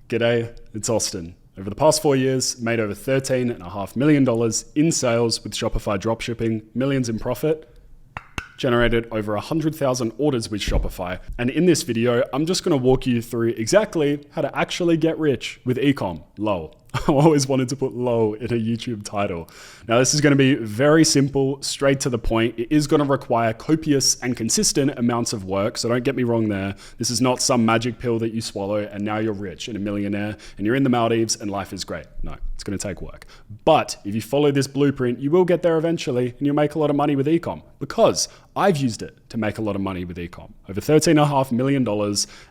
G'day, it's Austin. Over the past 4 years, made over $13.5 million in sales with Shopify dropshipping, millions in profit, generated over 100,000 orders with Shopify. And in this video, I'm just gonna walk you through exactly how to actually get rich with ecom, lol. I always wanted to put lol in a YouTube title. Now this is gonna be very simple, straight to the point. It is gonna require copious and consistent amounts of work, so don't get me wrong there. This is not some magic pill that you swallow and now you're rich and a millionaire and you're in the Maldives and life is great. No, it's gonna take work. But if you follow this blueprint, you will get there eventually and you'll make a lot of money with ecom, because I've used it to make a lot of money with ecom, over $13.5 million.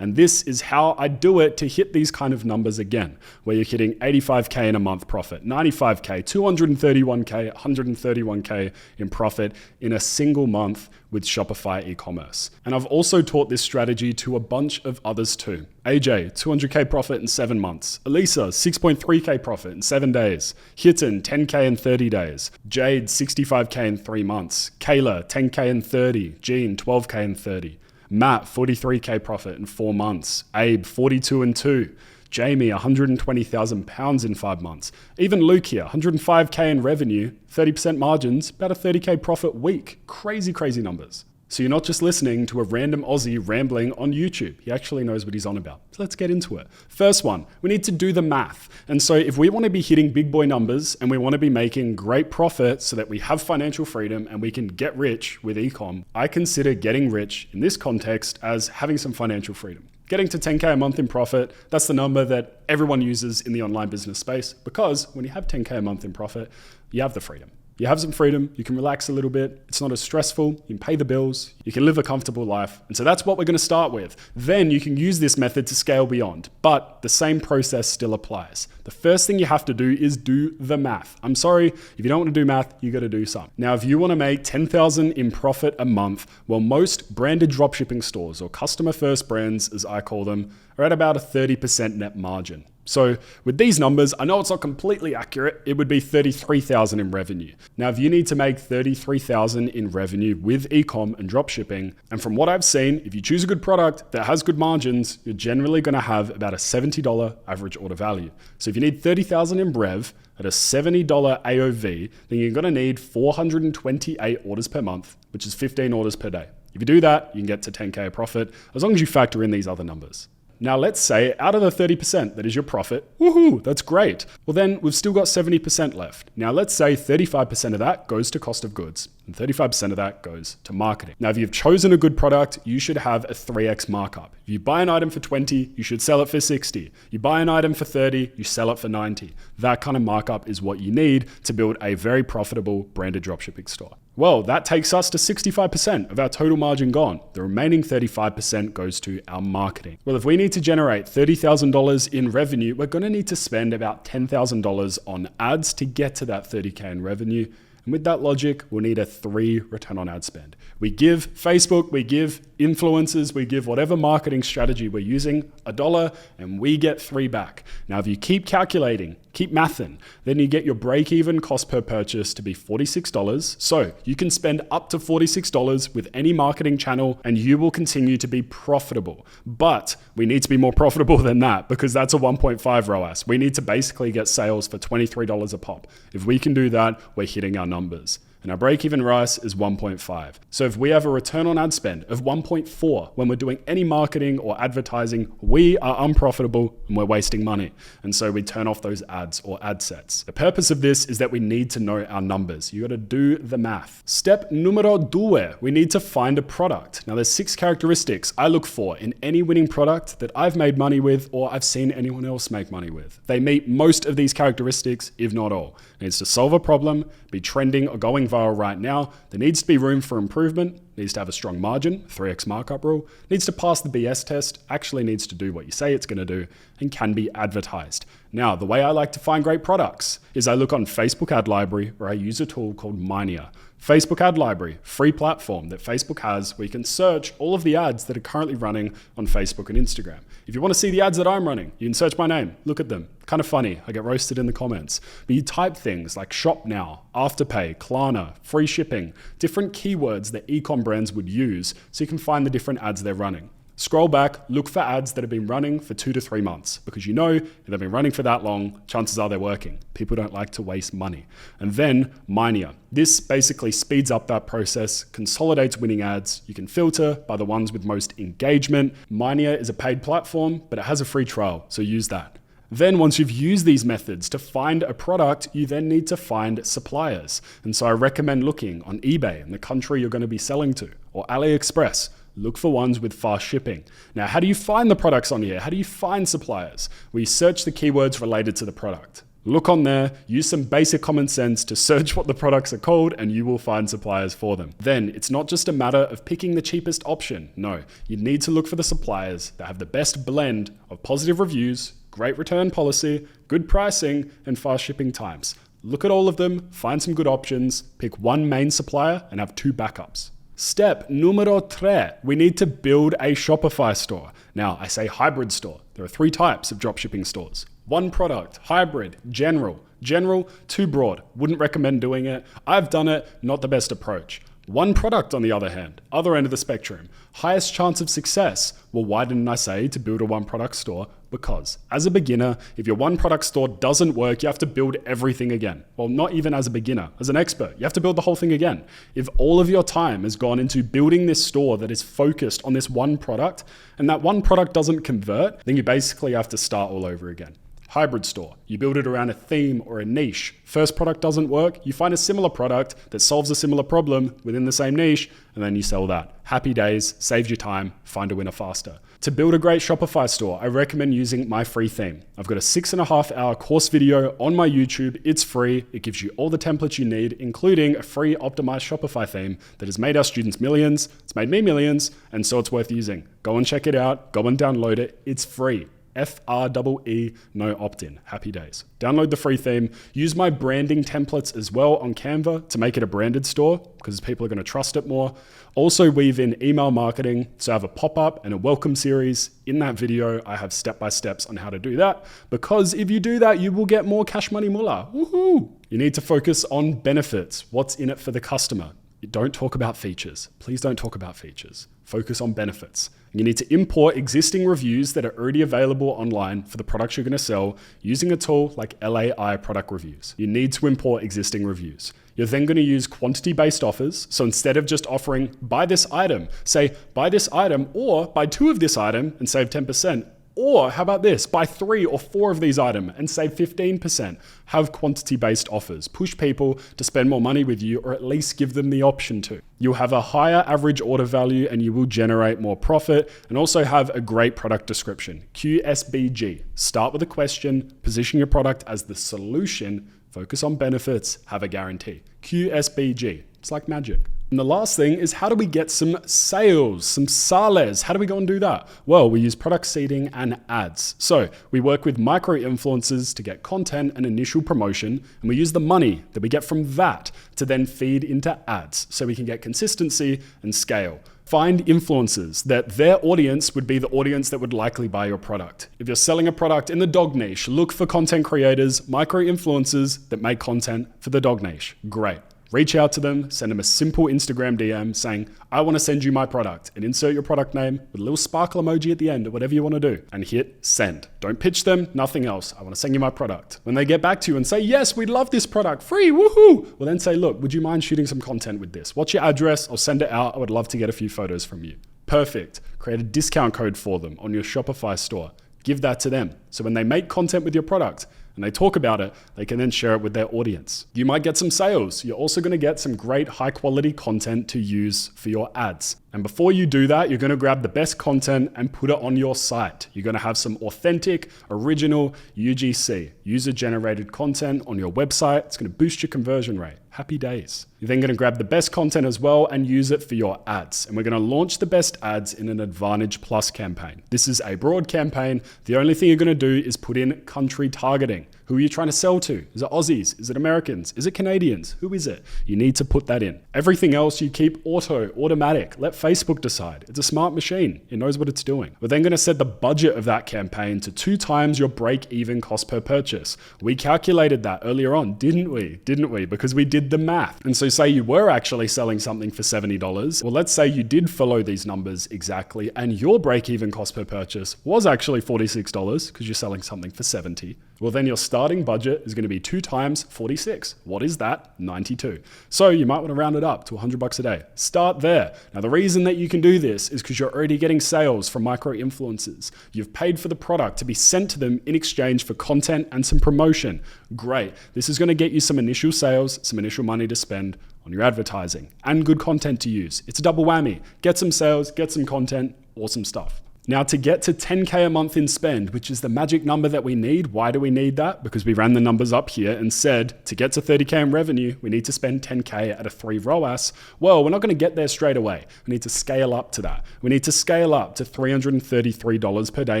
And this is how I do it to hit these kind of numbers again, where you're hitting 85K in a month profit, 95K, 231K, 131K in profit in a single month with Shopify e-commerce. And I've also taught this strategy to a bunch of others too. AJ, 200K profit in 7 months. Elisa, 6.3K profit in 7 days. Hitten, 10K in 30 days. Jade, 65K in 3 months. Kayla, 10K in 30. Jean, 12K in 30. Matt, 43K profit in 4 months. Abe, 42 in 2. Jamie, 120,000 pounds in 5 months. Even Luke here, 105K in revenue, 30% margins, about a 30K profit week. Crazy, crazy numbers. So you're not just listening to a random Aussie rambling on YouTube. He actually knows what he's on about. So let's get into it. First one, we need to do the math. And so if we want to be hitting big boy numbers and we want to be making great profit so that we have financial freedom and we can get rich with ecom, I consider getting rich in this context as having some financial freedom. Getting to 10K a month in profit, that's the number that everyone uses in the online business space, because when you have 10K a month in profit, you have the freedom. You have some freedom, you can relax a little bit, it's not as stressful, you can pay the bills, you can live a comfortable life. And so that's what we're gonna start with. Then you can use this method to scale beyond, but the same process still applies. The first thing you have to do is do the math. I'm sorry, if you don't wanna do math, you gotta do some. Now, if you wanna make 10,000 in profit a month, well, most branded dropshipping stores, or customer first brands as I call them, are at about a 30% net margin. So with these numbers, I know it's not completely accurate. It would be 33,000 in revenue. Now, if you need to make 33,000 in revenue with ecom and dropshipping, and from what I've seen, if you choose a good product that has good margins, you're generally going to have about a $70 average order value. So if you need 30,000 in rev at a $70 AOV, then you're going to need 428 orders per month, which is 15 orders per day. If you do that, you can get to 10K profit, as long as you factor in these other numbers. Now let's say out of the 30% that is your profit, woohoo, that's great. Well then we've still got 70% left. Now let's say 35% of that goes to cost of goods and 35% of that goes to marketing. Now if you've chosen a good product, you should have a 3x markup. If you buy an item for 20, you should sell it for 60. You buy an item for 30, you sell it for 90. That kind of markup is what you need to build a very profitable branded dropshipping store. Well, that takes us to 65% of our total margin gone. The remaining 35% goes to our marketing. Well, if we need to generate $30,000 in revenue, we're going to need to spend about $10,000 on ads to get to that 30K in revenue. And with that logic, we'll need a 3 return on ad spend. We give Facebook, we give influencers, we give whatever marketing strategy we're using $1 and we get 3 back. Now, if you keep calculating, keep mathing, then you get your break-even cost per purchase to be $46. So you can spend up to $46 with any marketing channel and you will continue to be profitable. But we need to be more profitable than that, because that's a 1.5 ROAS. We need to basically get sales for $23 a pop. If we can do that, we're hitting our numbers. And our break-even ROAS is 1.5. So if we have a return on ad spend of 1.4 when we're doing any marketing or advertising, we are unprofitable and we're wasting money. And so we turn off those ads or ad sets. The purpose of this is that we need to know our numbers. You got to do the math. Step numero 2, we need to find a product. Now there's 6 characteristics I look for in any winning product that I've made money with or I've seen anyone else make money with. They meet most of these characteristics, if not all. It needs to solve a problem, be trending or going viral right now. There needs to be room for improvement, needs to have a strong margin, 3x markup rule, needs to pass the BS test, actually needs to do what you say it's going to do, and can be advertised. Now, the way I like to find great products is I look on Facebook Ad Library, where I use a tool called Minea. Facebook Ad Library, free platform that Facebook has where you can search all of the ads that are currently running on Facebook and Instagram. If you want to see the ads that I'm running, you can search my name, look at them. Kind of funny, I get roasted in the comments. But you type things like Shop Now, Afterpay, Klarna, free shipping, different keywords that ecom brands would use so you can find the different ads they're running. Scroll back, look for ads that have been running for 2 to 3 months, because you know if they've been running for that long, chances are they're working. People don't like to waste money. And then Minea. This basically speeds up that process, consolidates winning ads. You can filter by the ones with most engagement. Minea is a paid platform, but it has a free trial, so use that. Then once you've used these methods to find a product, you then need to find suppliers. And so I recommend looking on eBay in the country you're going to be selling to, or AliExpress. Look for ones with fast shipping. Now, how do you find the products on here? How do you find suppliers? We search the keywords related to the product. Look on there, use some basic common sense to search what the products are called, and you will find suppliers for them. Then it's not just a matter of picking the cheapest option. No, you need to look for the suppliers that have the best blend of positive reviews, great return policy, good pricing, and fast shipping times. Look at all of them, find some good options, pick one main supplier, and have 2 backups. Step numero 3, we need to build a Shopify store. Now, I say hybrid store. There are 3 types of dropshipping stores. One product, hybrid, general. General, too broad. Wouldn't recommend doing it. I've done it, not the best approach. One product, on the other hand, other end of the spectrum, highest chance of success. Well, why didn't I say to build a one product store? Because as a beginner, if your one product store doesn't work, you have to build everything again. Well, not even as a beginner, as an expert, you have to build the whole thing again. If all of your time has gone into building this store that is focused on this one product, and that one product doesn't convert, then you basically have to start all over again. Hybrid store. You build it around a theme or a niche. First product doesn't work, you find a similar product that solves a similar problem within the same niche, and then you sell that. Happy days, saves you time, find a winner faster. To build a great Shopify store, I recommend using my free theme. I've got a 6.5-hour course video on my YouTube. It's free. It gives you all the templates you need, including a free optimized Shopify theme that has made our students millions. It's made me millions, and so it's worth using. Go and check it out. Go and download it. It's free. FREE, no opt-in. Happy days. Download the free theme. Use my branding templates as well on Canva to make it a branded store, because people are going to trust it more. Also weave in email marketing. So I have a pop-up and a welcome series. In that video, I have step-by-steps on how to do that, because if you do that, you will get more cash money mullah. Woohoo! You need to focus on benefits. What's in it for the customer? Don't talk about features. Please don't talk about features. Focus on benefits. You need to import existing reviews that are already available online for the products you're going to sell using a tool like LAI Product Reviews. You need to import existing reviews. You're then going to use quantity-based offers. So instead of just offering buy this item, say buy this item or buy 2 of this item and save 10%. Or how about this? Buy 3 or 4 of these items and save 15%. Have quantity-based offers. Push people to spend more money with you, or at least give them the option to. You'll have a higher average order value and you will generate more profit, and also have a great product description. QSBG. Start with a question, position your product as the solution, focus on benefits, have a guarantee. QSBG. It's like magic. And the last thing is, how do we get some sales, some sales? How do we go and do that? Well, we use product seeding and ads. So we work with micro influencers to get content and initial promotion, and we use the money that we get from that to then feed into ads so we can get consistency and scale. Find influencers that their audience would be the audience that would likely buy your product. If you're selling a product in the dog niche, look for content creators, micro influencers that make content for the dog niche. Great. Reach out to them, send them a simple Instagram DM saying, I want to send you my product, and insert your product name with a little sparkle emoji at the end or whatever you want to do, and hit send. Don't pitch them, nothing else. I want to send you my product. When they get back to you and say, yes, we'd love this product, free, woohoo! Well then say, look, would you mind shooting some content with this? What's your address? I'll send it out. I would love to get a few photos from you. Perfect. Create a discount code for them on your Shopify store. Give that to them. So when they make content with your product, and they talk about it, they can then share it with their audience. You might get some sales. You're also going to get some great high quality content to use for your ads. And before you do that, you're going to grab the best content and put it on your site. You're going to have some authentic, original UGC, user generated content on your website. It's going to boost your conversion rate. Happy days. You're then going to grab the best content as well and use it for your ads. And we're going to launch the best ads in an Advantage Plus campaign. This is a broad campaign. The only thing you're going to do is put in country targeting. Who are you trying to sell to? Is it Aussies? Is it Americans? Is it Canadians? Who is it? You need to put that in. Everything else you keep automatic. Let Facebook decide. It's a smart machine. It knows what it's doing. We're then going to set the budget of that campaign to 2 times your break-even cost per purchase. We calculated that earlier on, didn't we? Because we did the math. And so say you were actually selling something for $70. Well, let's say you did follow these numbers exactly and your break-even cost per purchase was actually $46 because you're selling something for $70. Well, then your starting budget is going to be 2 times 46. What is that? 92. So you might want to round it up to $100 a day. Start there. Now, the reason that you can do this is because you're already getting sales from micro-influencers. You've paid for the product to be sent to them in exchange for content and some promotion. Great. This is going to get you some initial sales, some initial money to spend on your advertising and good content to use. It's a double whammy. Get some sales, get some content, awesome stuff. Now, to get to 10K a month in spend, which is the magic number that we need, why do we need that? Because we ran the numbers up here and said to get to 30K in revenue, we need to spend 10K at a 3 ROAS. Well, we're not going to get there straight away. We need to scale up to that. We need to scale up to $333 per day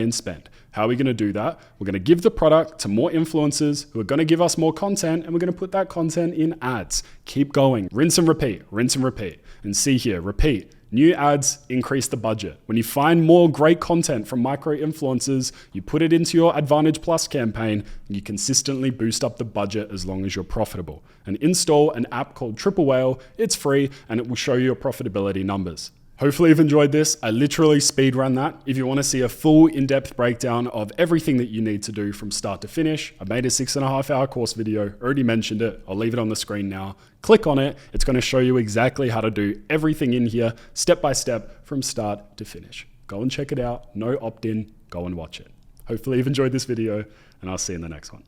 in spend. How are we going to do that? We're going to give the product to more influencers who are going to give us more content, and we're going to put that content in ads. Keep going. Rinse and repeat. And see here, repeat. New ads increase the budget. When you find more great content from micro-influencers, you put it into your Advantage Plus campaign, and you consistently boost up the budget as long as you're profitable. And install an app called Triple Whale. It's free, and it will show you your profitability numbers. Hopefully you've enjoyed this. I literally speed run that. If you want to see a full in-depth breakdown of everything that you need to do from start to finish, I made a 6.5-hour course video, already mentioned it. I'll leave it on the screen now. Click on it. It's going to show you exactly how to do everything in here, step by step, from start to finish. Go and check it out. No opt-in. Go and watch it. Hopefully you've enjoyed this video, and I'll see you in the next one.